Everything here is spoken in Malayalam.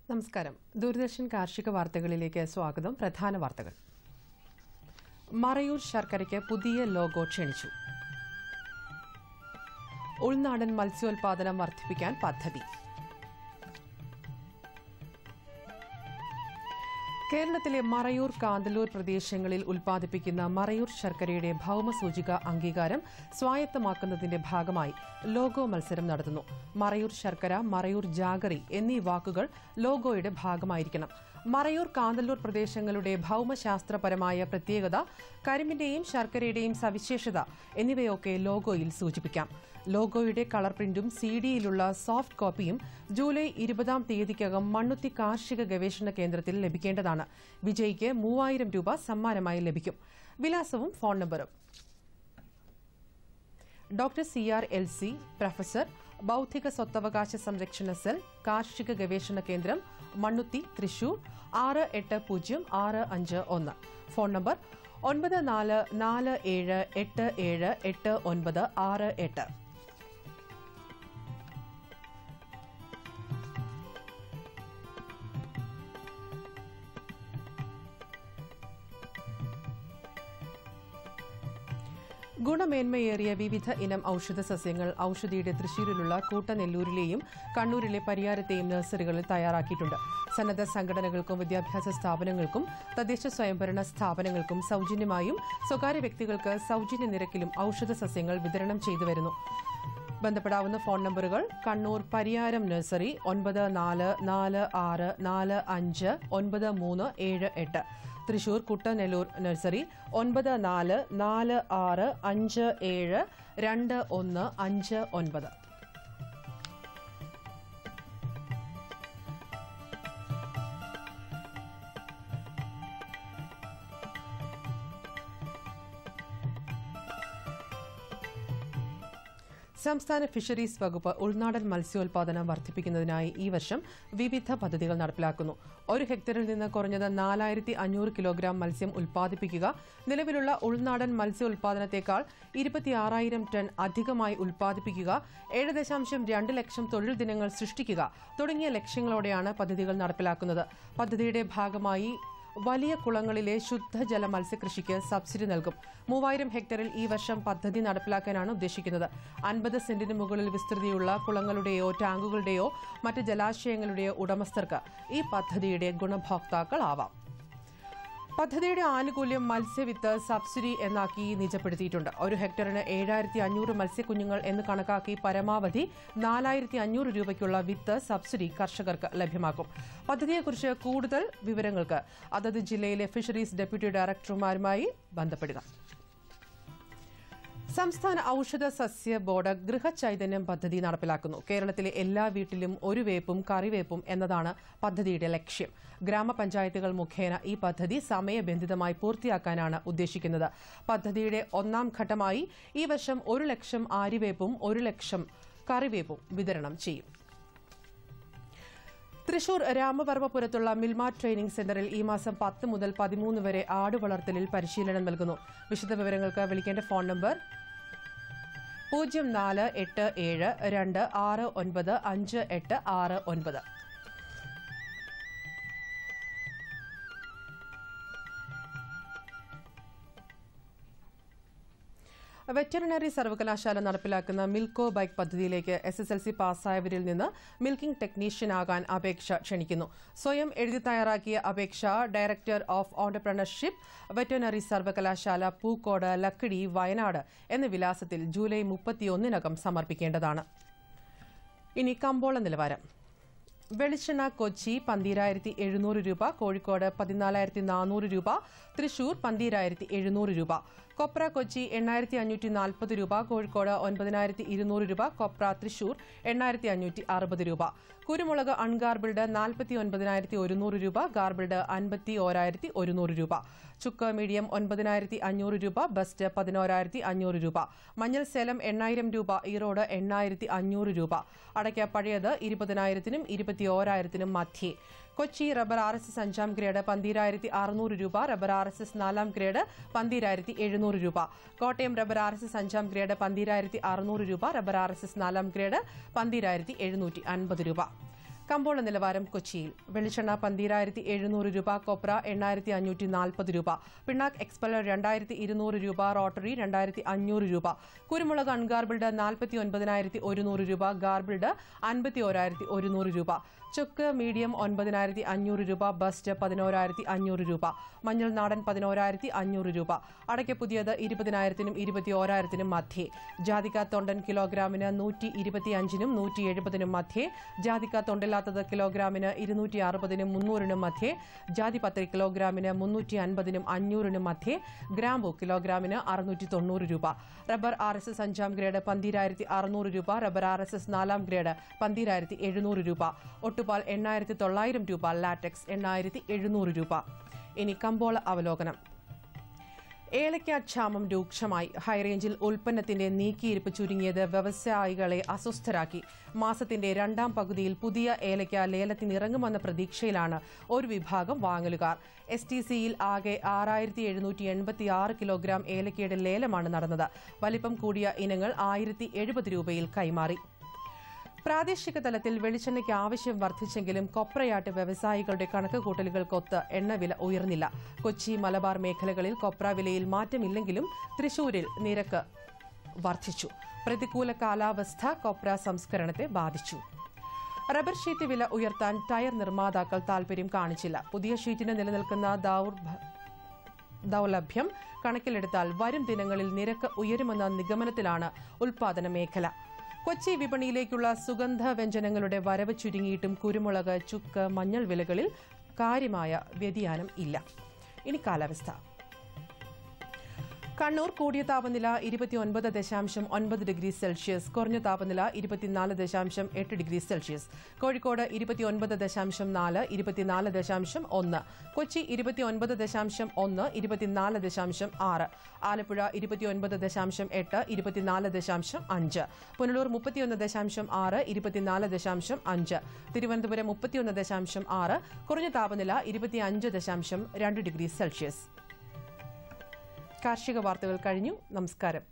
നമസ്കാരം. ദൂരദർശൻ കാർഷിക വാർത്തകളിലേക്ക് സ്വാഗതം. പ്രധാന വാർത്തകൾ. മറയൂർ ശർക്കരയ്ക്ക് പുതിയ ലോഗോ ക്ഷണിച്ചു. ഉൾനാടൻ മത്സ്യോൽപാദനം വർദ്ധിപ്പിക്കാൻ പദ്ധതി. കേരളത്തിലെ മറയൂർ, കാന്തല്ലൂർ പ്രദേശങ്ങളിൽ ഉൽപ്പാദിപ്പിക്കുന്ന മറയൂർ ശർക്കരയുടെ ഭൌമസൂചിക അംഗീകാരം സ്വായത്തമാക്കുന്നതിന്റെ ഭാഗമായി ലോഗോ മത്സരം നടത്തുന്നു. മറയൂർ ശർക്കര, മറയൂർ ജാഗറി എന്നീ വാക്കുകൾ ലോഗോയുടെ ഭാഗമായിരിക്കണം. മറയൂർ, കാന്തല്ലൂർ പ്രദേശങ്ങളുടെ ഭൌമശാസ്ത്രപരമായ പ്രത്യേകത, കരിമ്പിന്റെയും ശർക്കരയുടെയും സവിശേഷത എന്നിവയൊക്കെ ലോഗോയിൽ സൂചിപ്പിക്കാം. ലോഗോയുടെ കളർ പ്രിന്റും സിഡിയിലുള്ള സോഫ്റ്റ് കോപ്പിയും ജൂലൈ 20-ാം തീയതിക്കകം മണ്ണുത്തി കാർഷിക ഗവേഷണ കേന്ദ്രത്തിൽ ലഭിക്കേണ്ടതാണ്. വിജയിക്ക് 3000 രൂപ സമ്മാനമായി ലഭിക്കും. വിലാസവും ഫോൺ നമ്പറും: ഡോക്ടർ CRLC, പ്രൊഫസർ, ബൌദ്ധിക സ്വത്തവകാശ സംരക്ഷണ സെൽ, കാർഷിക ഗവേഷണ കേന്ദ്രം, മണ്ണുത്തി, തൃശൂർ 680651. Phone number 9447878968. ഗുണമേന്മയേറിയ വിവിധ ഇനം ഔഷധ സസ്യങ്ങൾ ഔഷധിയുടെ തൃശൂരിലുള്ള കൂട്ടനെല്ലൂരിലെയും കണ്ണൂരിലെ പരിയാരത്തെയും നഴ്സറികളിൽ തയ്യാറാക്കിയിട്ടുണ്ട്. സന്നദ്ധ സംഘടനകൾക്കും വിദ്യാഭ്യാസ സ്ഥാപനങ്ങൾക്കും തദ്ദേശ സ്വയംഭരണ സ്ഥാപനങ്ങൾക്കും സൌജന്യമായും സ്വകാര്യ വ്യക്തികൾക്ക് സൌജന്യ നിരക്കിലും ഔഷധ സസ്യങ്ങൾ വിതരണം ചെയ്തുവരുന്നു. ബന്ധപ്പെടാവുന്ന ഫോൺ നമ്പറുകൾ: കണ്ണൂർ പരിയാരം നഴ്സറി 9446459378, തൃശൂർ കുട്ടനെല്ലൂർ നഴ്സറി 9446572159. സംസ്ഥാന ഫിഷറീസ് വകുപ്പ് ഉൾനാടൻ മത്സ്യോൽപാദനം വർദ്ധിപ്പിക്കുന്നതിനായി ഈ വർഷം വിവിധ പദ്ധതികൾ നടപ്പിലാക്കുന്നു. 1 ഹെക്ടറിൽ നിന്ന് കുറഞ്ഞത് 4500 കിലോഗ്രാം മത്സ്യം ഉൽപ്പാദിപ്പിക്കുക, നിലവിലുള്ള ഉൾനാടൻ മത്സ്യോൽപാദനത്തേക്കാൾ 26,000 ടൺ അധികമായി ഉൽപ്പാദിപ്പിക്കുക, 7.2 ലക്ഷം തൊഴിൽ ദിനങ്ങൾ സൃഷ്ടിക്കുക തുടങ്ങിയ ലക്ഷ്യങ്ങളോടെയാണ് പദ്ധതികൾ നടപ്പിലാക്കുന്നത്. പദ്ധതിയുടെ ഭാഗമായി വലിയ കുളങ്ങളിലെ ശുദ്ധജല മത്സ്യകൃഷിക്ക് സബ്സിഡി നൽകും. 3000 ഹെക്ടറിൽ ഈ വർഷം പദ്ധതി നടപ്പിലാക്കാനാണ് ഉദ്ദേശിക്കുന്നത്. 50 സെന്റിന് മുകളിൽ വിസ്തൃതിയുള്ള കുളങ്ങളുടെയോ ടാങ്കുകളുടെയോ മറ്റ് ജലാശയങ്ങളുടെയോ ഉടമസ്ഥർക്ക് ഈ പദ്ധതിയുടെ ഗുണഭോക്താക്കളാവാം. പദ്ധതിയുടെ ആനുകൂല്യം മത്സ്യവിത്ത് സബ്സിഡി എന്നാക്കി നിജപ്പെടുത്തിയിട്ടുണ്ട്. 1 ഹെക്ടറിന് 7500 മത്സ്യക്കുഞ്ഞുങ്ങൾ എന്ന് കണക്കാക്കി പരമാവധി 4500 രൂപയ്ക്കുള്ള വിത്ത് സബ്സിഡി കർഷകർക്ക് ലഭ്യമാക്കും. പദ്ധതിയെക്കുറിച്ച് കൂടുതൽ വിവരങ്ങൾക്ക് അതത് ജില്ലയിലെ ഫിഷറീസ് ഡെപ്യൂട്ടി ഡയറക്ടർമാരുമായി ബന്ധപ്പെടുക. സംസ്ഥാന ഔഷധ സസ്യ ബോർഡ് ഗൃഹചൈതന്യം പദ്ധതി നടപ്പിലാക്കുന്നു. കേരളത്തിലെ എല്ലാ വീട്ടിലും ഒരു വേപ്പും കറിവേപ്പും എന്നതാണ് പദ്ധതിയുടെ ലക്ഷ്യം. ഗ്രാമപഞ്ചായത്തുകൾ മുഖേന ഈ പദ്ധതി സമയബന്ധിതമായി പൂർത്തിയാക്കാനാണ് ഉദ്ദേശിക്കുന്നത്. പദ്ധതിയുടെ 1-ാം ഘട്ടമായി ഈ വർഷം 1 ലക്ഷം ആര്യവേപ്പും 1 ലക്ഷം കറിവേപ്പും വിതരണം ചെയ്യും. തൃശൂർ രാമവർമ്മപുരത്തുള്ള മിൽമ ട്രെയിനിംഗ് സെന്ററിൽ ഈ മാസം 10 മുതൽ 13 വരെ ആടുവളർത്തലിൽ പരിശീലനം നൽകുന്നു. വിശദവിവരങ്ങൾക്ക് വിളിക്കേണ്ട ഫോൺ നമ്പർ 0487269569. വെറ്ററിനറി സർവകലാശാല നടപ്പിലാക്കുന്ന മിൽക്കോ ബൈക്ക് പദ്ധതിയിലേക്ക് SSLC പാസ്സായവരിൽ നിന്ന് മിൽക്കിംഗ് ടെക്നീഷ്യനാകാൻ അപേക്ഷ ക്ഷണിക്കുന്നു. സ്വയം എഴുതി തയ്യാറാക്കിയ അപേക്ഷ ഡയറക്ടർ ഓഫ് ഓൺടർപ്രണർഷിപ്പ്, വെറ്ററിനറി സർവകലാശാല, പൂക്കോട്, ലക്കിടി, വയനാട് എന്ന വിലാസത്തിൽ ജൂലൈ 31-നകം സമർപ്പിക്കേണ്ടതാണ്. ഇനി കമ്പോള നിലവാരം. വെളിച്ചെണ്ണ കൊച്ചി 12,700 രൂപ, കോഴിക്കോട് 14,400 രൂപ, തൃശൂർ 12,700 രൂപ. കൊപ്ര കൊച്ചി 8,540 രൂപ, കോഴിക്കോട് 9,200 രൂപ, കൊപ്ര തൃശൂർ 8,560 രൂപ. കുരുമുളക് അൺഗാർബിൾഡ് 49,100 രൂപ, ഗാർബിൾഡ് 51,100 രൂപ. ചുക്ക് മീഡിയം 9,500 രൂപ, ബസ്റ്റ് 11,500 രൂപ. മഞ്ഞൾ സേലം 8,000 രൂപ, ഈറോഡ് 8,500 രൂപ. അടയ്ക്ക പഴയത് 20,000-നും 21,000-നും മധ്യേ. കൊച്ചി റബ്ബർ RSS 5-ാം ഗ്രേഡ് 12,600 രൂപ, റബ്ബർ RSS 4-ാം ഗ്രേഡ് 12,700 രൂപ. കോട്ടയം റബ്ബർ RSS 5-ാം ഗ്രേഡ് 12,600 രൂപ, റബ്ബർ RSS 4-ാം ഗ്രേഡ് 12,750 രൂപ. കമ്പോള നിലവാരം കൊച്ചിയിൽ വെളിച്ചെണ്ണ 12,700 രൂപ, കൊപ്ര 8,540 രൂപ, പിണ്ണാക്ക് എക്സ്പെല്ലർ 2,200 രൂപ, റോട്ടറി 2,500 രൂപ, കുരുമുളക് അൺഗാർബിൾഡ് 49,100 രൂപ, ഗാർബിൾഡ് 51,100 രൂപ, ചുക്ക് മീഡിയം 9,500 രൂപ, ബസ്റ്റ് 11,500 രൂപ, മഞ്ഞൾ നാടൻ 11,500 രൂപ, അടയ്ക്ക പുതിയത് 20,000-നും 21,000-നും മധ്യേ, ജാതിക്ക തൊണ്ടൻ കിലോഗ്രാമിന് 125-നും 170-നും മധ്യേ, ജാതിക്ക തൊണ്ടില്ലാത്തത് കിലോഗ്രാമിന് 260-നും 300-നും മധ്യേ, ജാതിപത്രി കിലോഗ്രാമിന് 350-നും 500-നും മധ്യേ, ഗ്രാമ്പു കിലോഗ്രാമിന് 690 രൂപ, റബ്ബർ RSS 5-ാം ഗ്രേഡ് 12,600 രൂപ, റബ്ബർ RSS 4-ാം ഗ്രേഡ് 12,700 രൂപ, ഒട്ടുപാൽ 8,900 രൂപ, ലാറ്റക്സ് 8,700 രൂപ. ഇനി കമ്പോള അവലോകനം. ഏലയ്ക്ക ക്ഷാമം രൂക്ഷമായി. ഹൈറേഞ്ചിൽ ഉൽപ്പന്നത്തിന്റെ നീക്കിയിരിപ്പ് ചുരുങ്ങിയത് വ്യവസായികളെ അസ്വസ്ഥരാക്കി. മാസത്തിന്റെ രണ്ടാം പകുതിയിൽ പുതിയ ഏലയ്ക്ക ലേലത്തിനിറങ്ങുമെന്ന പ്രതീക്ഷയിലാണ് ഒരു വിഭാഗം വാങ്ങലുകാർ. STCയിൽ ആകെ 6,786 കിലോഗ്രാം ഏലയ്ക്കയുടെ ലേലമാണ് നടന്നത്. വലിപ്പം കൂടിയ ഇനങ്ങൾ 1,070 രൂപയിൽ കൈമാറി. പ്രാദേശിക തലത്തിൽ വെളിച്ചെണ്ണയ്ക്ക് ആവശ്യം വർദ്ധിച്ചെങ്കിലും കൊപ്രയാട്ട് വ്യവസായികളുടെ കണക്കുകൂട്ടലുകൾക്കൊത്ത് എണ്ണവില ഉയർന്നില്ല. കൊച്ചി മലബാർ മേഖലകളിൽ കൊപ്ര വിലയിൽ മാറ്റമില്ലെങ്കിലും തൃശൂരിൽ നിരക്ക് വർദ്ധിച്ചു. പ്രതികൂല കാലാവസ്ഥ കൊപ്ര സംസ്കരണത്തെ ബാധിച്ചു. റബ്ബർ ഷീറ്റ് വില ഉയർത്താൻ ടയർ നിർമ്മാതാക്കൾ താൽപര്യം കാണിച്ചില്ല. പുതിയ ഷീറ്റിന് നിലനിൽക്കുന്ന ദൗർലഭ്യം കണക്കിലെടുത്താൽ വരും ദിനങ്ങളിൽ നിരക്ക് ഉയരുമെന്ന നിഗമനത്തിലാണ് ഉൽപാദന മേഖല. കൊച്ചി വിപണിയിലേക്കുള്ള സുഗന്ധ വ്യഞ്ജനങ്ങളുടെ വരവ് ചുരുങ്ങിയിട്ടും കുരുമുളക്, ചുക്ക്, മഞ്ഞൾ വിലകളിൽ കാര്യമായ വ്യതിയാനം ഇല്ല. ഇനി കാലാവസ്ഥ. കണ്ണൂർ കൂടിയ താപനില 29.9 ഡിഗ്രി സെൽഷ്യസ്, കുറഞ്ഞ താപനില 24.8 ഡിഗ്രി സെൽഷ്യസ്. കോഴിക്കോട് 29.4, 24.1, കൊച്ചി 29.1, 24.6, ആലപ്പുഴ 29.8, 24.5, പുനലൂർ 31.6, 24.5, തിരുവനന്തപുരം 31.6, കുറഞ്ഞ താപനില 25.2 ഡിഗ്രി സെൽഷ്യസ്. കാർഷിക വാർത്തകൾ കഴിഞ്ഞു. നമസ്കാരം.